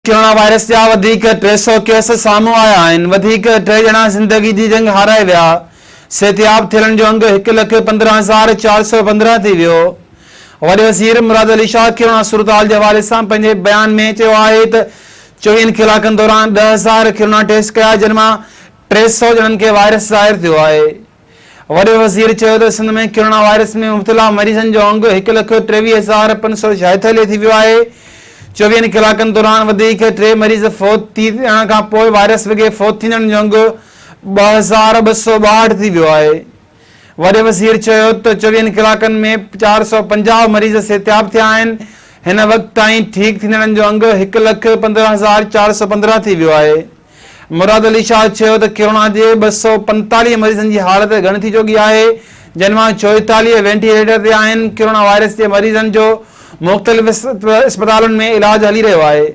Corona virus जा 300 case साम्हूं आया आहिनि। 3 ॼणा ज़िंदगी जी जंग हाराए विया। सिहतयाब थियण जो अंग 1,15,415 थी वियो। वॾे वज़ीर मुराद अली शाह कोरोना सूरतहाल जे हवाले सां पंहिंजे बयान में चयो आहे त 24 कलाकनि दौरान 10,000 कोरोना टेस्ट कया, जिन मां 300 ॼणनि खे वायरस ज़ाहिर थियो आहे। वॾे वज़ीर चयो त सिंध में कोरोना वायरस में मुब्तला मरीज़नि जो अंग 1,23,546 थी वियो आहे। 24 कलाकनि दौरान 3 मरीज़ फौत थियण खां पोइ वायरस वॻे फौत थींदड़ जो अंग 2,262 थी वियो आहे। वॾे वज़ीर चयो त 24 कलाकनि में 450 मरीज़ सिहतयाब थिया आहिनि। हिन वक़्त ताईं ठीक थींदड़नि जो अंग 1,15,415 थी वियो आहे। मुराद अली शाह चयो त कोरोना जे 245 मरीज़नि जी हालत गणिती जोगी आहे, जिन मां 44 वेंटिलेटर ते आहिनि। कोरोना वायरस जे मरीज़नि जो मुख़्तलिफ़ अस्पतालुनि में इलाज हली रहियो आहे।